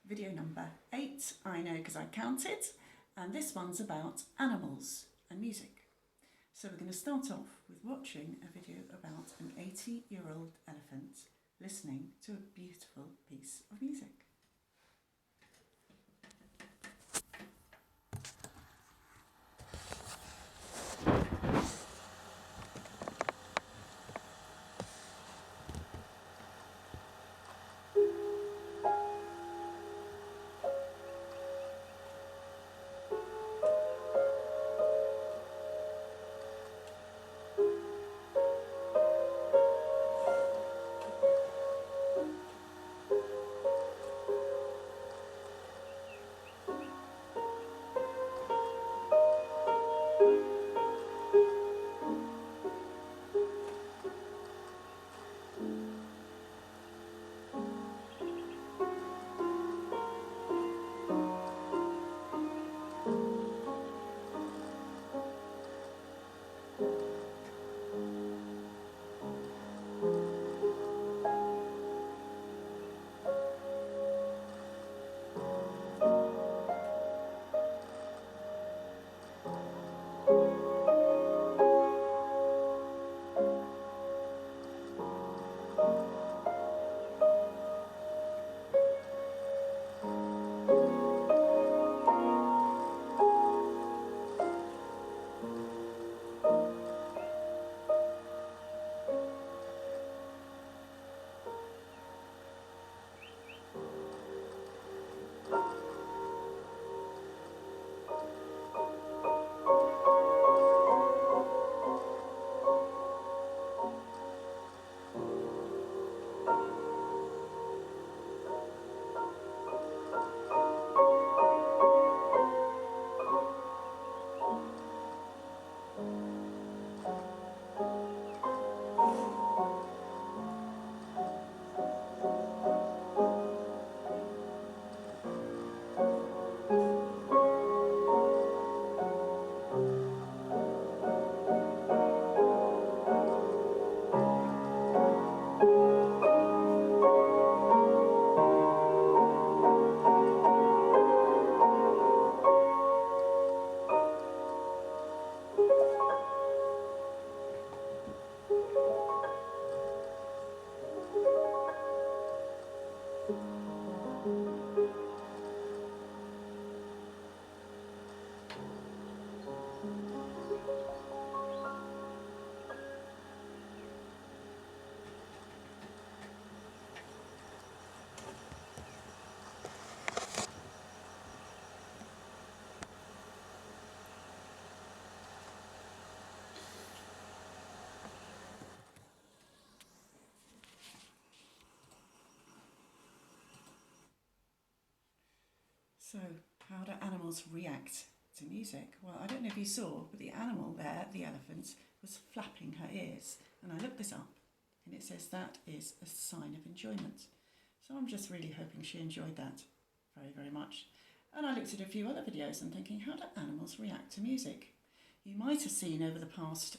Video number 8, I know because I counted, and this one's about animals and music. So we're going to start off with watching a video about an 80-year-old elephant listening to a beautiful piece of music. So, how do animals react to music? Well, I don't know if you saw, but the animal there, the elephant, was flapping her ears. And I looked this up, and it says that is a sign of enjoyment. So I'm just really hoping she enjoyed that very, very much. And I looked at a few other videos and thinking, how do animals react to music? You might have seen over the past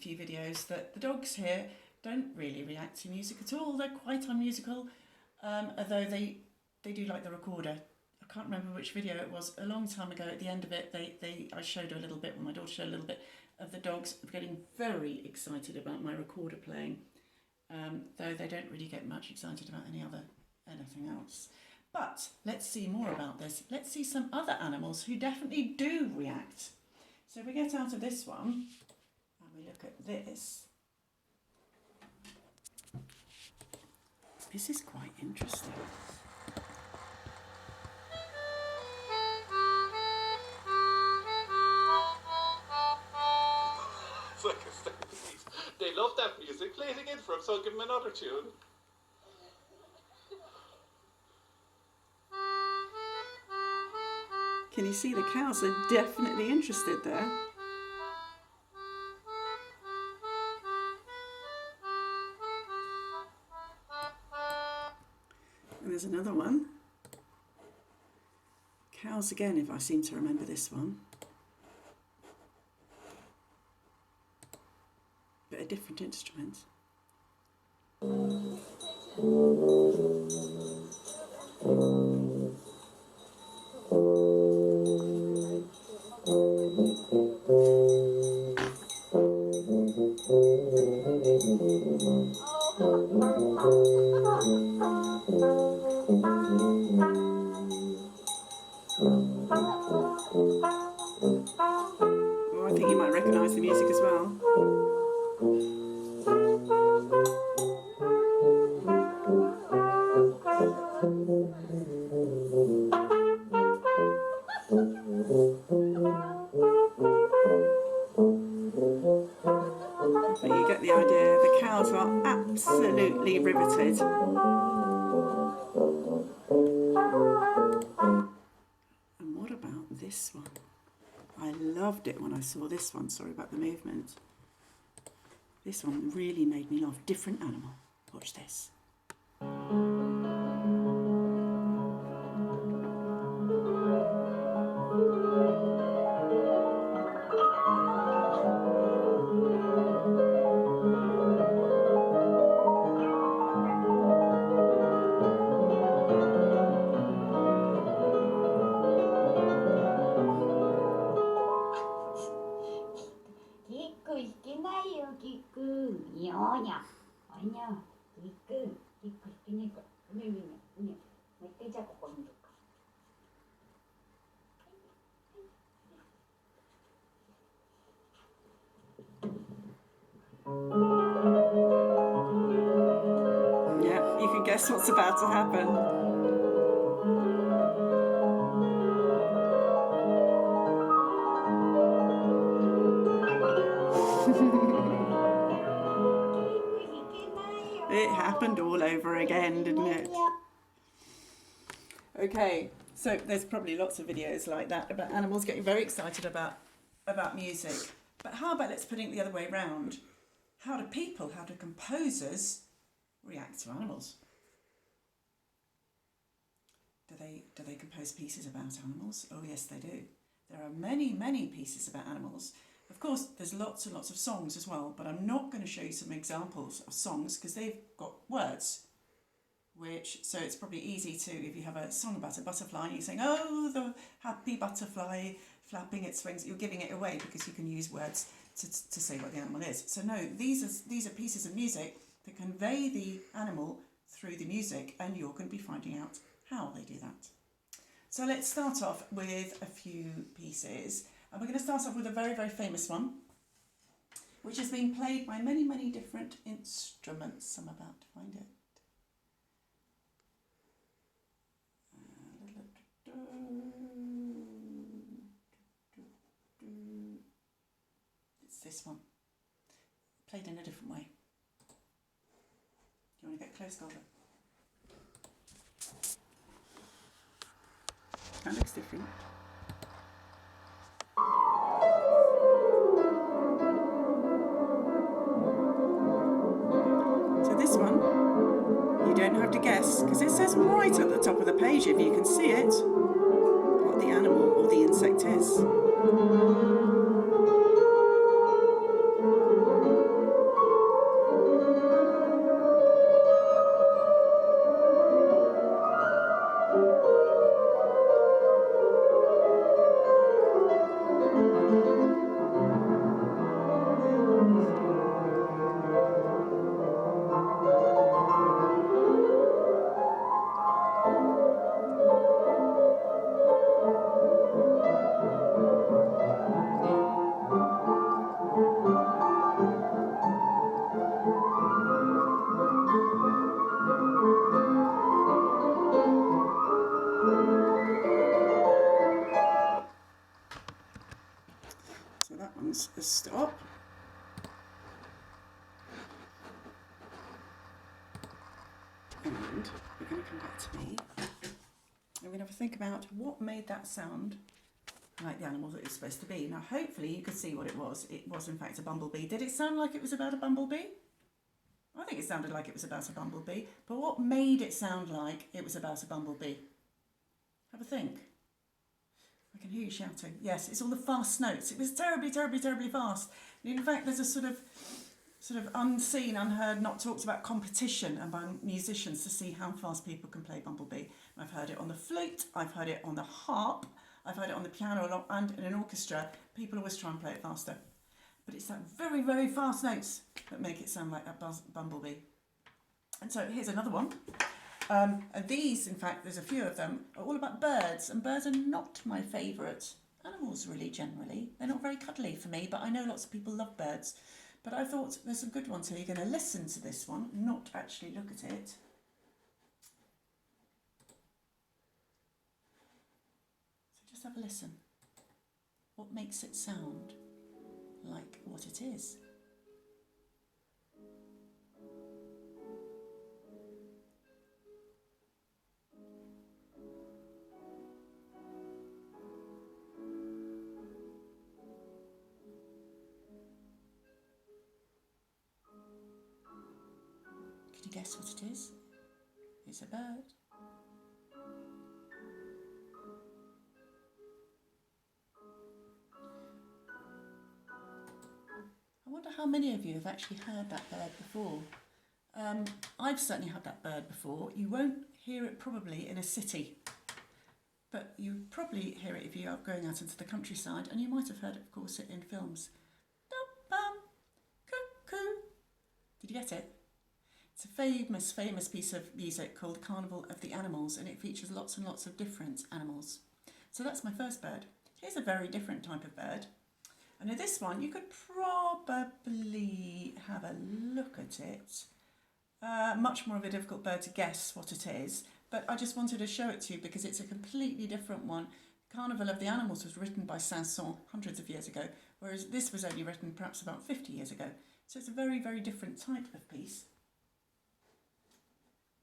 few videos that the dogs here don't really react to music at all. They're quite unmusical, although they do like the recorder. I can't remember which video it was. A long time ago, at the end of it, I showed a little bit, well, my daughter showed a little bit of the dogs getting very excited about my recorder playing, though they don't really get much excited about anything else. But let's see more about this. Let's see some other animals who definitely do react. So we get out of this one and we look at this. This is quite interesting. They love that music. Play it again for them, so I'll give them another tune. Can you see the cows are definitely interested there? And there's another one. Cows again, if I seem to remember this one. But a different instrument. Oh, I think you might recognise the music as well. But you get the idea. The cows are absolutely riveted. And what about this one? I loved it when I saw this one. Sorry about the movement. This one really made me laugh. Different animal. Watch this. Yeah, you can guess what's about to happen. It happened all over again, didn't it? Okay, so there's probably lots of videos like that about animals getting very excited about music. But how about let's put it the other way around? How do composers react to animals? Do they compose pieces about animals? Oh yes, they do. There are many pieces about animals. Of course, there's lots and lots of songs as well, but I'm not going to show you some examples of songs because they've got words. So it's probably easy to, if you have a song about a butterfly and you're saying, oh, the happy butterfly flapping its wings, you're giving it away because you can use words to say what the animal is. So no, these are pieces of music that convey the animal through the music, and you're going to be finding out how they do that. So let's start off with a few pieces. And we're going to start off with a very, very famous one, which has been played by many different instruments. I'm about to find it. It's this one, played in a different way. You want to get close, Golda? That looks different. So this one, you don't have to guess, because it says right at the top of the page, if you can see it, what the animal or the insect is. So that one's a stop. And we're going to come back to me. And we're going to have a think about what made that sound like the animal that it's supposed to be. Now, hopefully you could see what it was. It was, in fact, a bumblebee. Did it sound like it was about a bumblebee? I think it sounded like it was about a bumblebee. But what made it sound like it was about a bumblebee? Have a think. I can hear you shouting. Yes, it's all the fast notes. It was terribly fast. And in fact, there's a sort of unseen, unheard, not talked about competition among musicians to see how fast people can play bumblebee. I've heard it on the flute, I've heard it on the harp, I've heard it on the piano, and in an orchestra. People always try and play it faster. But it's that very fast notes that make it sound like a bumblebee. And so here's another one. And these, in fact, there's a few of them, are all about birds, and birds are not my favourite animals, really, generally. They're not very cuddly for me, but I know lots of people love birds. But I thought there's some good ones here. You're going to listen to this one, not actually look at it. So just have a listen. What makes it sound like what it is? Can you guess what it is? It's a bird. I wonder how many of you have actually heard that bird before. I've certainly had that bird before. You won't hear it probably in a city, but you probably hear it if you are going out into the countryside, and you might have heard it, of course, in films. Dum-bum, cuckoo. Did you get it? It's a famous piece of music called Carnival of the Animals, and it features lots and lots of different animals. So that's my first bird. Here's a very different type of bird. And in this one, you could probably have a look at it. Much more of a difficult bird to guess what it is, but I just wanted to show it to you because it's a completely different one. Carnival of the Animals was written by Saint-Saëns hundreds of years ago, whereas this was only written perhaps about 50 years ago. So it's a very, very different type of piece.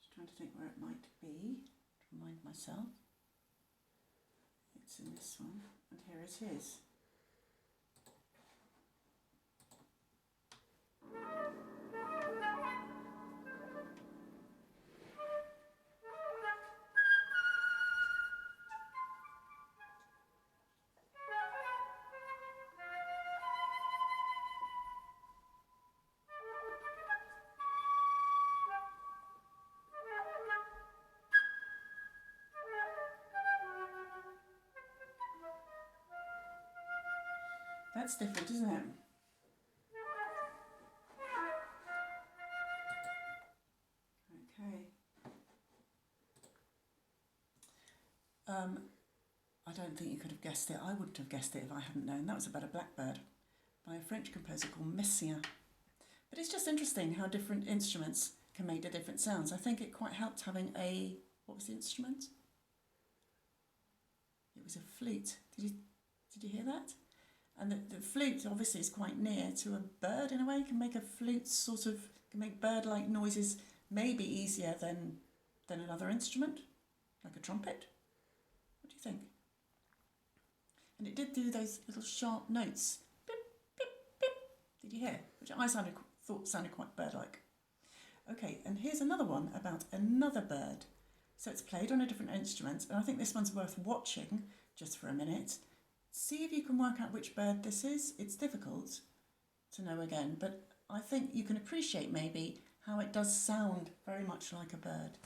Just trying to think where it might be, to remind myself. It's in this one, and here it is. That's different, isn't it? Okay. I don't think you could have guessed it. I wouldn't have guessed it if I hadn't known. That was about a blackbird by a French composer called Messiaen. But it's just interesting how different instruments can make the different sounds. I think it quite helped having a... What was the instrument? It was a flute. Did you hear that? And the flute obviously is quite near to a bird in a way. Can make a flute can make bird-like noises maybe easier than another instrument, like a trumpet. What do you think? And it did do those little sharp notes. Beep, beep, beep. Did you hear? Which I thought sounded quite bird-like. Okay, and here's another one about another bird. So it's played on a different instrument, and I think this one's worth watching just for a minute. See if you can work out which bird this is. It's difficult to know again, but I think you can appreciate maybe how it does sound very much like a bird.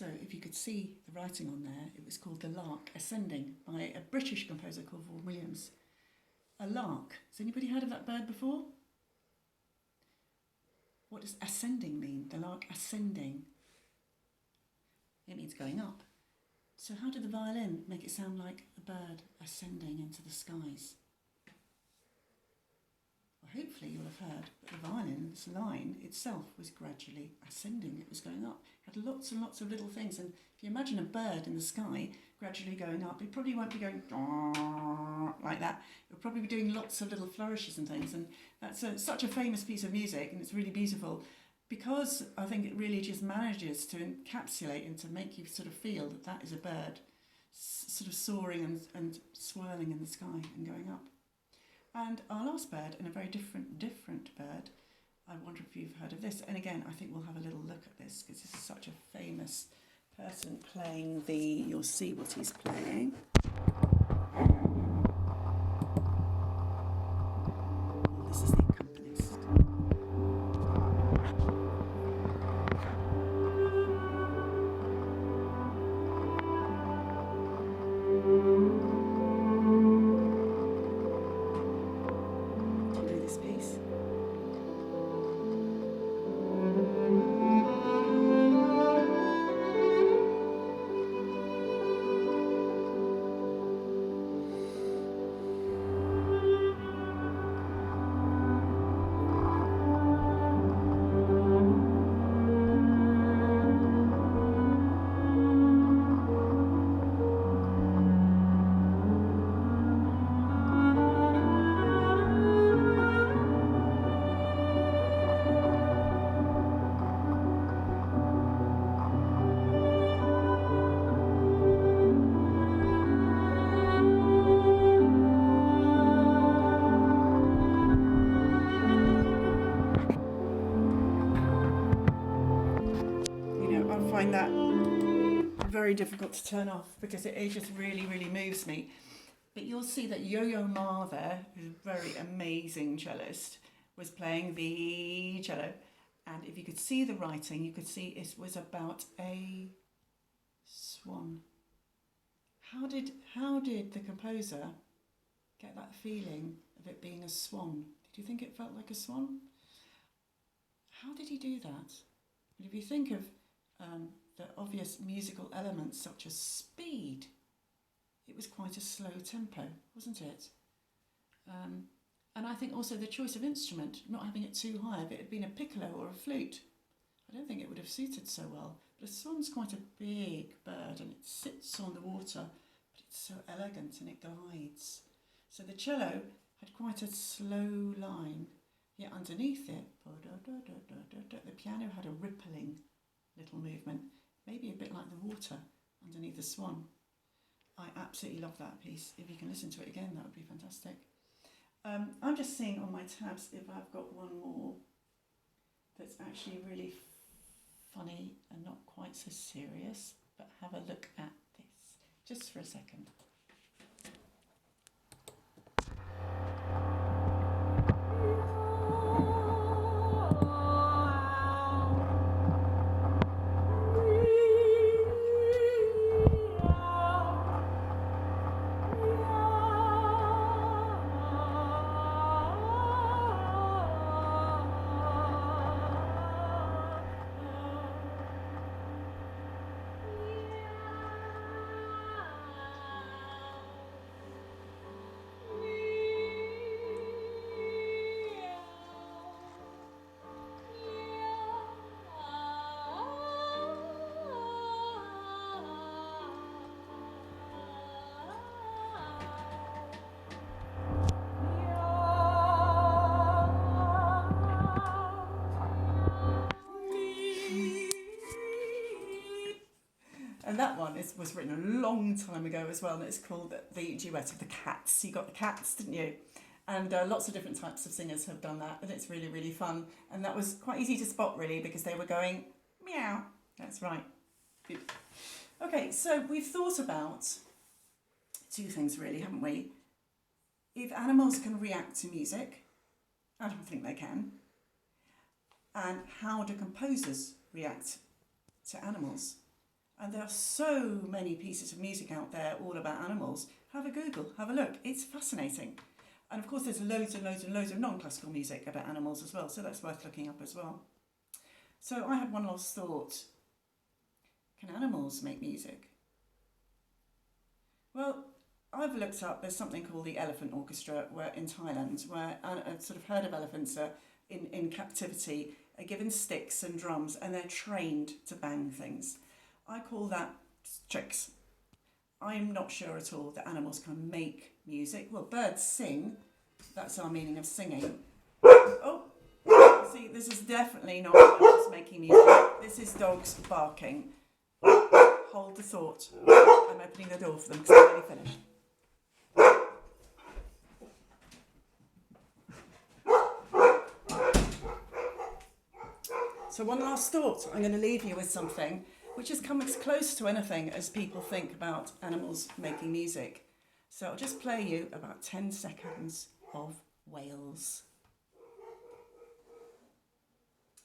So if you could see the writing on there, it was called The Lark Ascending by a British composer called Vaughan Williams. A lark. Has anybody heard of that bird before? What does ascending mean? The lark ascending. It means going up. So how did the violin make it sound like a bird ascending into the skies? Well, hopefully you'll have heard that the violin's line itself was gradually ascending. It was going up. It had lots and lots of little things. And if you imagine a bird in the sky gradually going up, it probably won't be going like that. It'll probably be doing lots of little flourishes and things. And that's such a famous piece of music, and it's really beautiful, because I think it really just manages to encapsulate and to make you sort of feel that that is a bird sort of soaring and swirling in the sky and going up. And our last bird, and a very different bird, I wonder if you've heard of this. And again, I think we'll have a little look at this because this is such a famous person playing the, you'll see what he's playing. This is the accompanist. Do you know this piece? I find that very difficult to turn off because it just really, really moves me. But you'll see that Yo-Yo Ma there, who's a very amazing cellist, was playing the cello. And if you could see the writing, you could see it was about a swan. How did the composer get that feeling of it being a swan? Did you think it felt like a swan? How did he do that? And if you think of the obvious musical elements such as speed, it was quite a slow tempo, wasn't it? And I think also the choice of instrument, not having it too high. If it had been a piccolo or a flute, I don't think it would have suited so well. But a swan's quite a big bird and it sits on the water, but it's so elegant and it glides. So the cello had quite a slow line, yet underneath it, the piano had a rippling little movement, maybe a bit like the water underneath the swan. I absolutely love that piece. If you can listen to it again, that would be fantastic. I'm just seeing on my tabs if I've got one more that's actually really funny and not quite so serious, but have a look at this just for a second. And that one was written a long time ago as well, and it's called the Duet of the Cats. You got the cats, didn't you? And lots of different types of singers have done that, and it's really, really fun. And that was quite easy to spot, really, because they were going, meow. That's right. Good. Okay, so we've thought about two things, really, haven't we? If animals can react to music, I don't think they can. And how do composers react to animals? And there are so many pieces of music out there all about animals. Have a Google, have a look. It's fascinating. And of course, there's loads and loads and loads of non-classical music about animals as well, so that's worth looking up as well. So I had one last thought. Can animals make music? Well, I've looked up, there's something called the Elephant Orchestra in Thailand, where a sort of herd of elephants are in captivity, are given sticks and drums, and they're trained to bang things. I call that tricks. I'm not sure at all that animals can make music. Well, birds sing. That's our meaning of singing. Oh, see, this is definitely not animals making music. This is dogs barking. Hold the thought. I'm opening the door for them because I'm nearly finished. So one last thought. I'm going to leave you with something which has come as close to anything as people think about animals making music. So I'll just play you about 10 seconds of whales.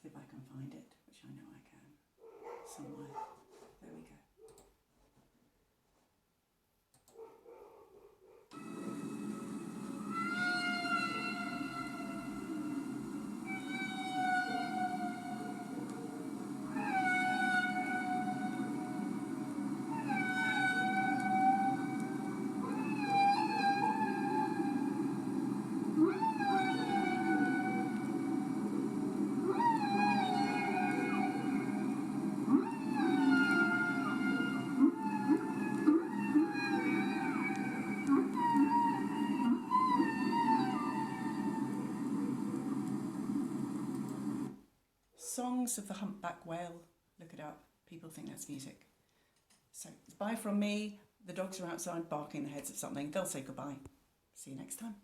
If I can find it, which I know I can, somewhere. There we go. Songs of the Humpback Whale. Look it up. People think that's music. So, bye from me. The dogs are outside barking their heads at something. They'll say goodbye. See you next time.